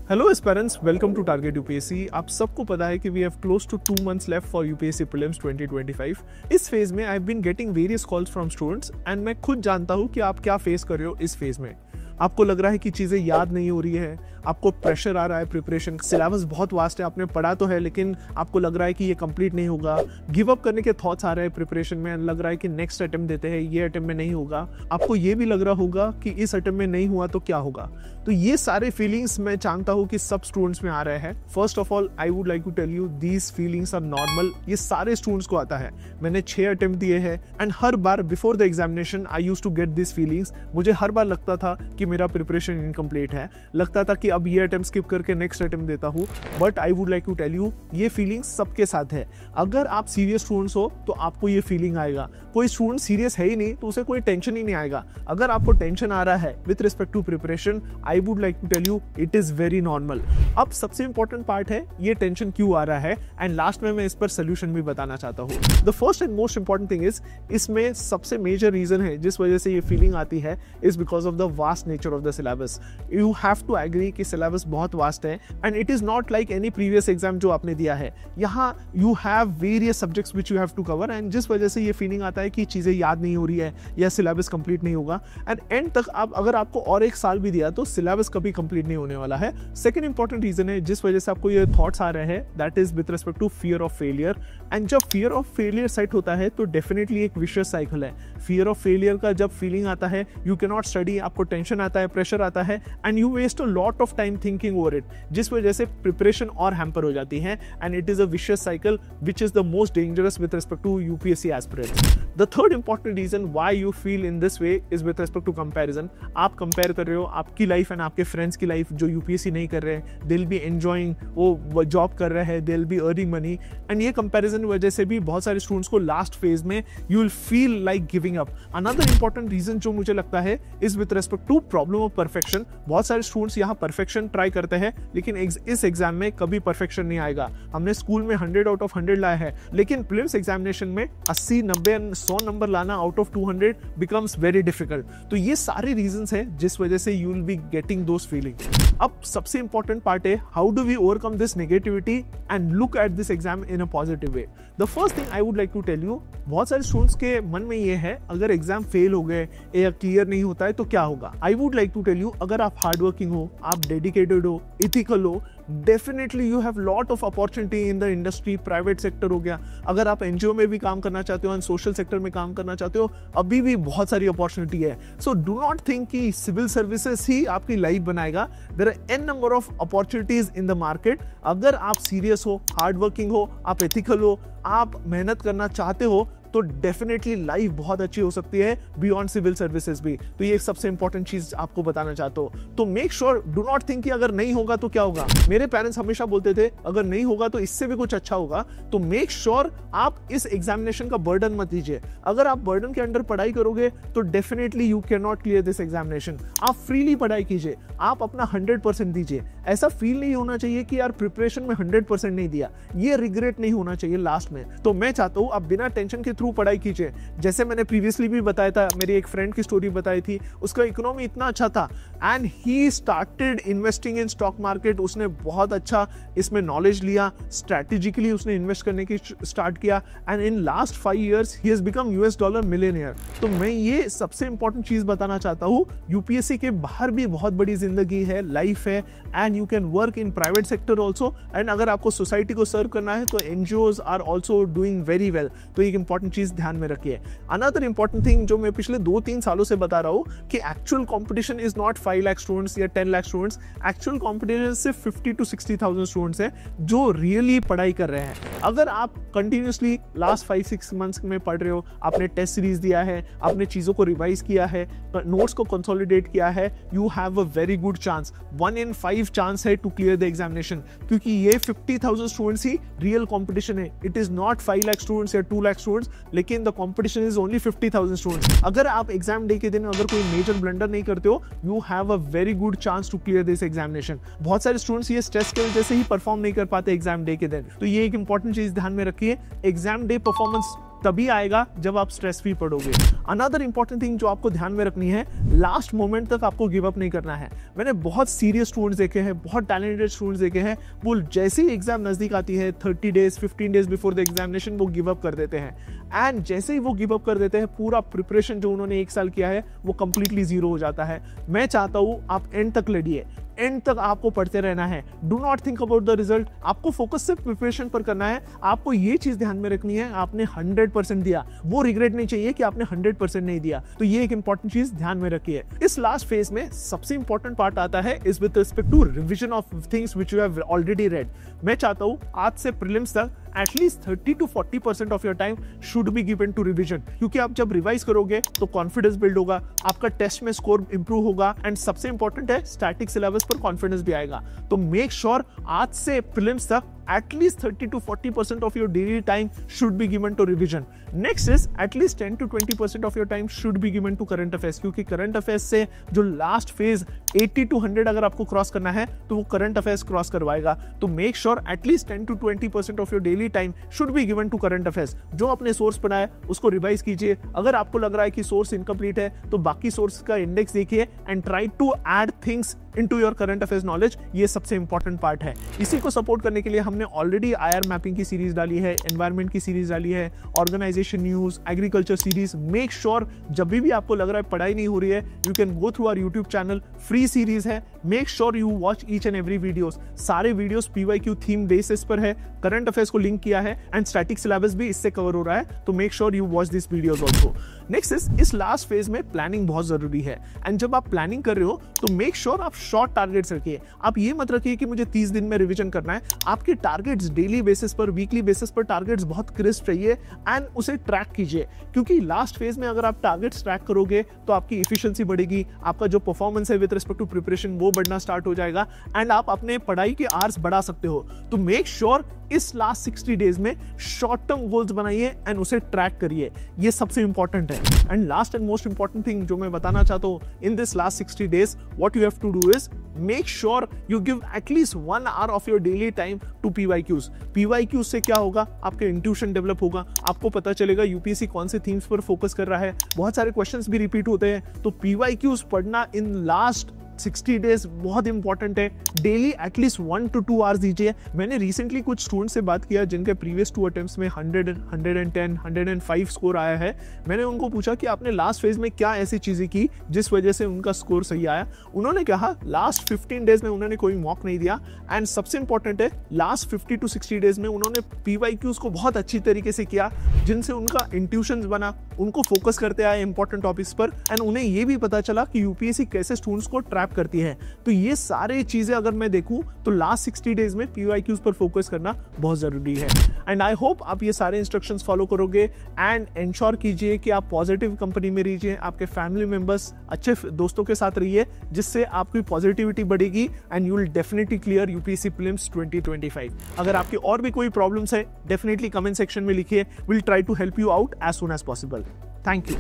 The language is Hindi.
Hello aspirants, welcome to target UPSC. आप सबको पता है कि we have close to 2 months left for UPSC prelims 2025। इस फेज में I have been getting various calls from students and मैं खुद जानता हूं कि आप क्या फेस कर रहे हो इस फेज में। आपको लग रहा है कि चीज़ें याद नहीं हो रही है, आपको प्रेशर आ रहा है, प्रिपरेशन सिलेबस बहुत वास्ट है, आपने पढ़ा तो है लेकिन आपको लग रहा है कि ये कंप्लीट नहीं होगा, गिव अप करने के थॉट्स आ रहे हैं प्रिपरेशन में, लग रहा है कि नेक्स्ट अटेम्प्ट देते हैं, ये अटेम्प्ट में नहीं होगा। आपको ये भी लग रहा होगा कि इस अटेम्प्ट में नहीं हुआ तो क्या होगा। तो ये सारे फीलिंग्स मैं जानता हूँ कि सब स्टूडेंट्स में आ रहे हैं। First of all I would like to tell you these feelings are normal. ये सारे स्टूडेंट्स को आता है। मैंने 6 अटेम्प्ट दिए हैं एंड हर बार before the examination I used to get this feelings. मुझे हर बार लगता था कि मेरा प्रिपरेशन इनकम्प्लीट है, लगता था कि अब ये अटेम्प्ट स्किप करके नेक्स्ट अटेम्प्ट देता हूँ। But I would like to tell you ये फीलिंग्स सबके साथ है। अगर आप सीरियस स्टूडेंट्स हो तो आपको ये फीलिंग आएगा। कोई स्टूडेंट सीरियस है ही नहीं तो उसे कोई टेंशन ही नहीं आएगा। अगर आपको टेंशन आ रहा है with respect to preparation, I would like to tell you it is very normal. अब सबसे इंपॉर्टेंट पार्ट है ये टेंशन क्यों आ रहा है एंड लास्ट में मैं इस पर सोल्यूशन भी बताना चाहता हूँ। The first and most important thing is, इसमें सबसे मेजर रीजन है जिस वजह से ये फीलिंग आती है is because of the vast nature of the syllabus. You have to agree कि सिलेबस बहुत वास्ट है and it is not like any previous exam जो आपने दिया है। यहाँ you have various subjects which you have to cover and जिस वजह से ये फीलिंग आता है कि चीजें याद नहीं हो रही है या सिलेबस कंप्लीट नहीं होगा एंड एंड तक आप अगर आपको और 1 साल भी दिया तो सिलेबस कभी कंप्लीट नहीं होने वाला है। सेकंड इंपॉर्टेंट रीजन है जिस वजह से आपको ये थॉट्स आ रहे हैं, that is with respect to fear of failure. And जब फियर ऑफ फेलियर सेट होता है तो डेफिनेटली एक विशियस साइकिल है। फियर ऑफ फेलियर का जब फीलिंग आता है, यू कैन नॉट स्टडी, आपको टेंशन आता है, प्रेशर आता है and you waste a lot of time thinking over it, जिस वजह से प्रिपरेशन और हैम्पर हो जाती है and it is a vicious cycle which is the most dangerous with respect to UPSC aspirants. The third important reason why you feel in this way is with respect to comparison. आप कंपेयर कर रहे हो आपकी लाइफ एंड आपके फ्रेंड्स की लाइफ जो यूपीएससी नहीं कर रहे हैं, दे विल बी एंजॉयिंग, वो जॉब कर रहे हैं, they will be earning money and ये कंपैरिजन की वजह से भी बहुत सारे स्टूडेंट्स को लास्ट फेज में you will feel like giving up. Another important reason जो मुझे लगता है is with respect to problem of perfection. बहुत सारे स्टूडेंट्स यहाँ परफेक्शन ट्राई करते हैं लेकिन इस एग्जाम में कभी परफेक्शन नहीं आएगा। हमने स्कूल में 100 आउट ऑफ 100 लाया है लेकिन प्रीलिम्स एग्जामिनेशन में 80, 90, 100 नंबर लाना out of 200 becomes very difficult. तो ये सारे रीजंस हैं जिस वजह से you will be getting those feeling. अब सबसे इंपॉर्टेंट पार्ट है how do we overcome this negativity and look at this exam in a positive way. The first thing I would like to tell you, बहुत सारे स्टूडेंट्स के मन में ये है अगर एग्जाम फेल हो गए या क्लियर नहीं होता है तो क्या होगा। I would like to tell you अगर आप हार्ड वर्किंग हो, आप डेडिकेटेड हो, इथिकल हो, definitely you have lot of opportunity in the industry. Private sector हो गया, अगर आप एनजीओ में भी काम करना चाहते हो एंड सोशल सेक्टर में काम करना चाहते हो, अभी भी बहुत सारी अपॉर्चुनिटी है। सो डू नॉट थिंक कि सिविल सर्विसेज ही आपकी लाइफ बनाएगा। There are an number of opportunities in the market. अगर आप सीरियस हो, हार्ड वर्किंग हो, आप एथिकल हो, आप मेहनत करना चाहते हो तो डेफिनेटली लाइफ बहुत अच्छी हो सकती है बियॉन्ड सिविल सर्विसेज भी। तो ये सबसे इंपॉर्टेंट चीज आपको बताना चाहता हूँ। तो make sure, do not think कि अगर नहीं होगा तो क्या होगा। मेरे पेरेंट्स हमेशा बोलते थे अगर नहीं होगा तो इससे भी कुछ अच्छा होगा। तो मेक श्योर आप इस एग्जामिनेशन का बर्डन मत दीजिए। अगर आप बर्डन के अंडर पढ़ाई करोगे तो definitely you can not clear this examination. आप फ्रीली पढ़ाई कीजिए, आप अपना 100% दीजिए। ऐसा फील नहीं होना चाहिए कि यार प्रिपरेशन में 100% नहीं दिया, ये रिग्रेट नहीं होना चाहिए लास्ट में। तो मैं चाहता हूँ आप बिना टेंशन के थ्रू पढ़ाई कीजिए। जैसे मैंने प्रीवियसली भी बताया था, मेरी एक फ्रेंड की स्टोरी बताई थी, उसका इकोनॉमी इतना अच्छा था and he started investing in stock market. उसने बहुत अच्छा इसमें नॉलेज लिया, स्ट्रैटेजिकली उसने इन्वेस्ट करने की स्टार्ट किया and in last 5 years he has become $US millionaire. तो मैं ये सबसे इंपॉर्टेंट चीज बताना चाहता हूँ, यूपीएससी के बाहर भी बहुत बड़ी जिंदगी है, लाइफ है and you can work in private sector also. And अगर आपको सोसाइटी को सर्व करना है तो NGOs are also doing very well. तो एक इंपॉर्टेंट चीज ध्यान में रखिए। अनदर इंपॉर्टेंट थिंग जो मैं पिछले 2-3 सालों से बता रहा हूँ कि actual competition is not 5 lakh students या 10 लाख स्टूडेंट्स। एक्चुअल कंपटीशन सिर्फ 50 to 60,000 स्टूडेंट्स हैं जो रियली पढ़ाई कर रहे हैं। अगर आप कंटिन्यूसली लास्ट 5-6 मंथ्स में पढ़ रहे हो, आपने टेस्ट सीरीज दिया है, आपने चीजों को रिवाइज किया है, नोट्स को कंसोलिडेट किया है, you have a very good chance, 1 in 5 chance है टू क्लियर द एग्जामिनेशन। क्योंकि ये 50,000 स्टूडेंट्स ही रियल कंपटीशन है। It is not 5 lakh students या 2 लाख स्टूडेंट्स, लेकिन the competition is only 50,000 students. अगर आप एग्जाम डे के दिन अगर कोई मेजर ब्लंडर नहीं करते हो, you have a very good chance to clear this examination. बहुत सारे स्टूडेंट्स ये स्ट्रेस की वजह से ही परफॉर्म नहीं कर पाते एग्जाम डे के दिन। तो ये एक इंपॉर्टेंट चीज ध्यान में रखिए, एग्जाम डे परफॉर्मेंस तभी आएगा जब आप स्ट्रेस फ्री पढ़ोगे। अनदर इंपॉर्टेंट थिंग जो आपको ध्यान में रखनी है, लास्ट मोमेंट तक आपको गिव अप नहीं करना है। मैंने बहुत सीरियस स्टूडेंट्स देखे हैं, बहुत टैलेंटेड स्टूडेंट्स देखे हैं, वो जैसे ही एग्जाम नजदीक आती है 30 days 15 days before the examination वो गिव अप कर देते हैं। एंड जैसे ही वो गिव अप कर देते हैं, पूरा प्रिपरेशन जो उन्होंने 1 साल किया है वो कंप्लीटली जीरो हो जाता है। मैं चाहता हूं आप एंड तक लड़िए, एंड तक आपको पढ़ते रहना है। Do not think about the result, आपको फोकस सिर्फ प्रिपरेशन पर करना है। आपको ये चीज ध्यान में रखनी है, आपने 100% दिया, वो रिग्रेट नहीं चाहिए कि आपने 100% नहीं दिया। तो ये एक इंपॉर्टेंट चीज ध्यान में रखिए। इस लास्ट फेज में सबसे इंपॉर्टेंट पार्ट आता है is with respect to revision of things which you have already read. मैं चाहता हूं आज से प्रीलिम्स तक at least 30 to 40% of your time should be given to revision, क्योंकि आप जब रिवाइज करोगे तो कॉन्फिडेंस बिल्ड होगा, आपका टेस्ट में स्कोर इंप्रूव होगा, एंड सबसे इंपॉर्टेंट है स्टैटिक सिलेबस पर कॉन्फिडेंस भी आएगा। तो मेक श्योर आज से प्रीलिम्स तक at least 30 to 40% of your daily time should be given to revision. Next is at least 10 to 20% of your time should be given to current affairs, क्योंकि current affairs से जो last phase 80 to 100 अगर आपको क्रॉस करना है तो वो current affairs क्रॉस करवाएगा। तो make sure at least 10 to 20% of your daily time should be given to current affairs। जो आपने सोर्स पढ़ा है उसको रिवाइज कीजिए। अगर आपको लग रहा है कि सोर्स इनकम्प्लीट है तो बाकी सोर्स का इंडेक्स देखिए and try to add things into your current affairs knowledge. ये सबसे इंपॉर्टेंट पार्ट है। इसी को सपोर्ट करने के लिए हमने ऑलरेडी आईआर मैपिंग की सीरीज डाली है, एनवायरनमेंट की सीरीज डाली है, organization news, agriculture series. Make sure जब भी आपको लग रहा है पढ़ाई नहीं हो रही है, you can go through our YouTube channel, free series है। Make sure you watch each and every videos. सारे वीडियोस PYQ थीम बेसिस पर है, करंट अफेयर्स को लिंक किया है एंड स्टैटिक सिलेबस भी इससे कवर हो रहा है। तो make sure you watch this videos also. Next इस लास्ट फेज में प्लानिंग बहुत जरूरी है, एंड जब आप प्लानिंग कर रहे हो तो मेक श्योर आप शॉर्ट टारगेट्स रखिए। आप ये मत रखिए कि मुझे 30 दिन में रिवीजन करना है। आपके टारगेट्स डेली बेसिस पर, वीकली बेसिस पर टारगेट्स बहुत क्रिस्प चाहिए एंड उसे ट्रैक कीजिए, क्योंकि लास्ट फेज में अगर आप टारगेट्स ट्रैक करोगे तो आपकी इफिशिएंसी बढ़ेगी, आपका जो परफॉर्मेंस है विद रिस्पेक्ट टू प्रिपरेशन वो बढ़ना स्टार्ट हो जाएगा एंड आप अपने पढ़ाई के आवर्स बढ़ा सकते हो। तो मेक श्योर इस लास्ट 60 डेज में शॉर्ट टर्म गोल्स बनाइए एंड उसे ट्रैक करिए। ये सबसे इंपॉर्टेंट है। And last and most important thing जो मैं बताना चाहता हूं, in this last 60 days what you have to do is make sure you give at least 1 hour of your daily time to PYQs। PYQs से क्या होगा, आपके इंट्यूशन डेवलप होगा, आपको पता चलेगा यूपीएससी कौन से थीम्स पर फोकस कर रहा है। बहुत सारे क्वेश्चंस भी रिपीट होते हैं, तो PYQs पढ़ना इन लास्ट 60 डेज बहुत इंपॉर्टेंट है। डेली एटलीस्ट 1 to 2 hours दीजिए। मैंने रिसेंटली कुछ स्टूडेंट से बात किया जिनके प्रीवियस 2 अटेम्प्ट्स में 100, 110, 105 स्कोर आया है। मैंने उनको पूछा कि आपने लास्ट फेज में क्या ऐसी चीजें की जिस वजह से उनका स्कोर सही आया। उन्होंने कहा लास्ट 15 डेज में उन्होंने कोई मॉक नहीं दिया, एंड सबसे इंपॉर्टेंट है लास्ट 50 to 60 डेज में उन्होंने PYQs को बहुत अच्छी तरीके से किया, जिनसे उनका इंट्यूशंस बना, उनको फोकस करते आए इंपॉर्टेंट टॉपिक्स पर, एंड उन्हें ये भी पता चला कि यूपीएससी कैसे स्टूडेंट्स को ट्रैप करती है। तो ये सारे चीजें अगर मैं देखूं तो लास्ट 60 डेज में PYQs पर फोकस करना बहुत जरूरी है। एंड आई होप आप ये सारे इंस्ट्रक्शंस फॉलो करोगे एंड इंश्योर कीजिए कि आप पॉजिटिव कंपनी में रहिए, आपके फैमिली मेंबर्स, अच्छे दोस्तों के साथ रहिए, जिससे आपकी पॉजिटिविटी बढ़ेगी and you will definitely clear UPSC prelims 2025। अगर आपकी और भी कोई प्रॉब्लम्स है डेफिनेटली कमेंट सेक्शन में लिखिए, will try to help you out as soon as possible. Thank you.